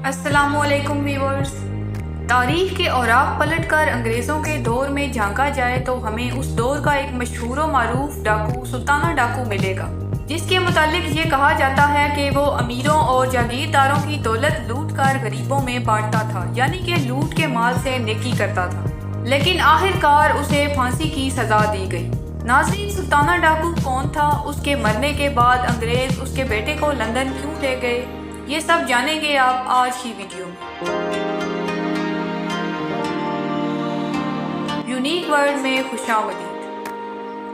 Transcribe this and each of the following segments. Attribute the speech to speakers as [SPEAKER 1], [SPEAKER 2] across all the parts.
[SPEAKER 1] السلام علیکم ویورز۔ تاریخ کے اوراق پلٹ کر انگریزوں کے دور میں جھانکا جائے تو ہمیں اس دور کا ایک مشہور و معروف ڈاکو سلطانہ ڈاکو ملے گا، جس کے متعلق یہ کہا جاتا ہے کہ وہ امیروں اور جاگیرداروں کی دولت لوٹ کر غریبوں میں بانٹتا تھا، یعنی کہ لوٹ کے مال سے نیکی کرتا تھا، لیکن آخرکار اسے پھانسی کی سزا دی گئی۔ ناظرین، سلطانہ ڈاکو کون تھا؟ اس کے مرنے کے بعد انگریز اس کے بیٹے کو لندن کیوں لے گئے؟ یہ سب جانیں گے آپ آج کی ویڈیو میں۔ یونیک ورلڈ میں خوشامدید۔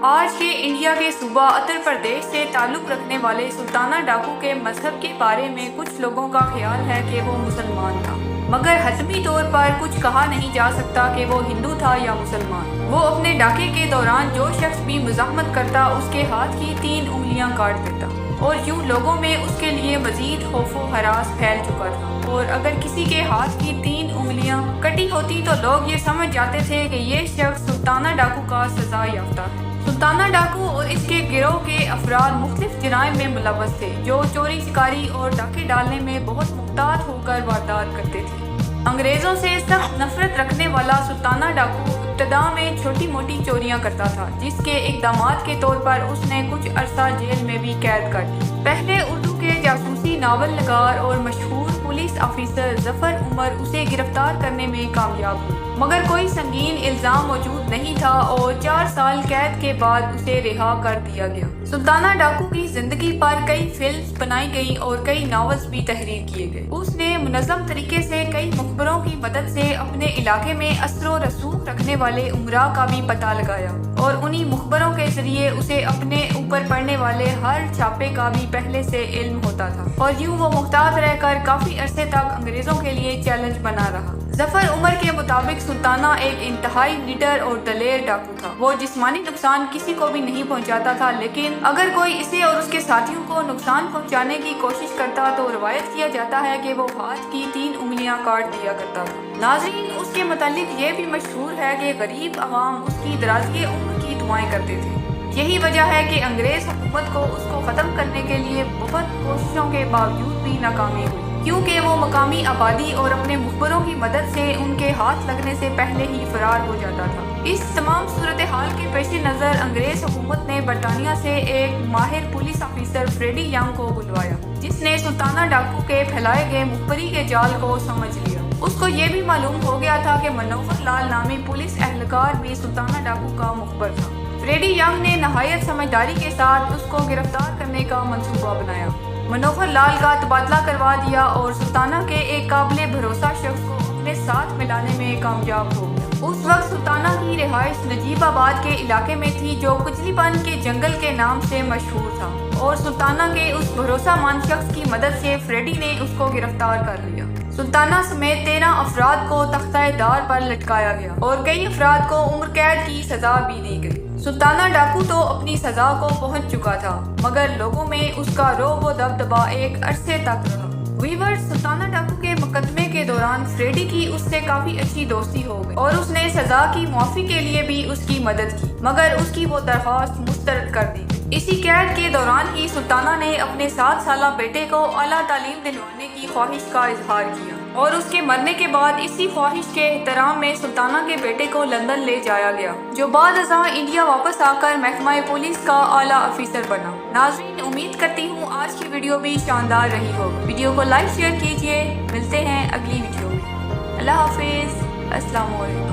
[SPEAKER 1] آج کے انڈیا کے صوبہ اتر پردیش سے تعلق رکھنے والے سلطانہ ڈاکو کے مذہب کے بارے میں کچھ لوگوں کا خیال ہے کہ وہ مسلمان تھا، مگر حتمی طور پر کچھ کہا نہیں جا سکتا کہ وہ ہندو تھا یا مسلمان۔ وہ اپنے ڈاکے کے دوران جو شخص بھی مزاحمت کرتا اس کے ہاتھ کی 3 انگلیاں کاٹ دیتا، اور یوں لوگوں میں اس کے لیے مزید خوف و ہراس پھیل چکا تھا، اور اگر کسی کے ہاتھ کی 3 انگلیاں کٹی ہوتی تو لوگ یہ سمجھ جاتے تھے کہ یہ شخص سلطانہ ڈاکو کا سزا یافتہ ہے۔ سلطانہ ڈاکو اور اس کے گروہ کے افراد مختلف جرائم میں ملوث تھے، جو چوری چکاری اور ڈاکے ڈالنے میں بہت محتاط ہو کر واردات کرتے تھے۔ انگریزوں سے سخت نفرت رکھنے والا سلطانہ ڈاکو ابتدا میں چھوٹی موٹی چوریاں کرتا تھا، جس کے اقدامات کے طور پر اس نے کچھ عرصہ جیل میں بھی قید کاٹی۔ پہلے اردو کے جاسوسی ناول نگار اور مشہور پولیس آفیسر ظفر عمر اسے گرفتار کرنے میں کامیاب ہوئے، مگر کوئی سنگین الزام موجود نہیں تھا اور 4 سال قید کے بعد اسے رہا کر دیا گیا۔ سلطانہ ڈاکو کی زندگی پر کئی فلمز بنائی گئیں اور کئی ناولز بھی تحریر کیے گئے۔ اس نے منظم طریقے سے کئی مخبروں کی مدد سے اپنے علاقے میں اثر و رسوخ رکھنے والے امراء کا بھی پتہ لگایا، اور انہی مخبروں کے ذریعے اسے اپنے اوپر پڑنے والے ہر چھاپے کا بھی پہلے سے علم ہوتا تھا، اور یوں وہ محتاط رہ کر کافی عرصے تک انگریزوں کے لیے چیلنج بنا رہا۔ ظفر عمر کے مطابق سلطانہ ایک انتہائی نڈر اور دلیر ڈاکو تھا۔ وہ جسمانی نقصان کسی کو بھی نہیں پہنچاتا تھا، لیکن اگر کوئی اسے اور اس کے ساتھیوں کو نقصان پہنچانے کی کوشش کرتا تو روایت کیا جاتا ہے کہ وہ ہاتھ کی 3 انگلیاں کاٹ دیا کرتا تھا۔ ناظرین، اس کے متعلق یہ بھی مشہور ہے کہ غریب عوام اس کی درازی عمر کی دعائیں کرتے تھے۔ یہی وجہ ہے کہ انگریز حکومت کو اس کو ختم کرنے کے لیے بہت کوششوں کے باوجود بھی ناکامی ہوئی، کیونکہ وہ مقامی آبادی اور اپنے مخبروں کی مدد سے ان کے ہاتھ لگنے سے پہلے ہی فرار ہو جاتا تھا۔ اس تمام صورتحال کے پیش نظر انگریز حکومت نے برطانیہ سے ایک ماہر پولیس آفیسر فریڈی ینگ کو بلوایا، جس نے سلطانہ ڈاکو کے پھیلائے گئے مخبری کے جال کو سمجھ لیا۔ اس کو یہ بھی معلوم ہو گیا تھا کہ منوہر لال نامی پولیس اہلکار بھی سلطانہ ڈاکو کا مخبر تھا۔ فریڈی ینگ نے نہایت سمجھداری کے ساتھ اس کو گرفتار کرنے کا منصوبہ بنایا، منوہر لال کا تبادلہ کروا دیا اور سلطانہ کے ایک قابل بھروسہ شخص کو اپنے ساتھ ملانے میں کامیاب ہو گیا۔ اس وقت سلطانہ کی رہائش نجیب آباد کے علاقے میں تھی، جو کچلی پن کے جنگل کے نام سے مشہور تھا، اور سلطانہ کے اس بھروسہ مند شخص کی مدد سے فریڈی نے اس کو گرفتار کر لیا۔ سلطانہ سمیت 13 افراد کو تختہ دار پر لٹکایا گیا اور کئی افراد کو عمر قید کی سزا بھی دی گئی۔ سلطانہ ڈاکو تو اپنی سزا کو پہنچ چکا تھا، مگر لوگوں میں اس کا رعب و دبدبا ایک عرصے تک رہا۔ ویورز، سلطانہ ڈاکو کے مقدمے کے دوران فریڈی کی اس سے کافی اچھی دوستی ہو گئی، اور اس نے سزا کی معافی کے لیے بھی اس کی مدد کی، مگر اس کی وہ درخواست مسترد کر دی۔ اسی قید کے دوران ہی سلطانہ نے اپنے 7 سالہ بیٹے کو اعلیٰ تعلیم دلوانے کی خواہش کا اظہار کیا، اور اس کے مرنے کے بعد اسی خواہش کے احترام میں سلطانہ کے بیٹے کو لندن لے جایا گیا، جو بعد ازاں انڈیا واپس آ کر محکمہ پولیس کا اعلیٰ افیسر بنا۔ ناظرین، امید کرتی ہوں آج کی ویڈیو بھی شاندار رہی ہو۔ ویڈیو کو لائک شیئر کیجیے۔ ملتے ہیں اگلی ویڈیو میں۔ اللہ حافظ۔ السلام علیکم۔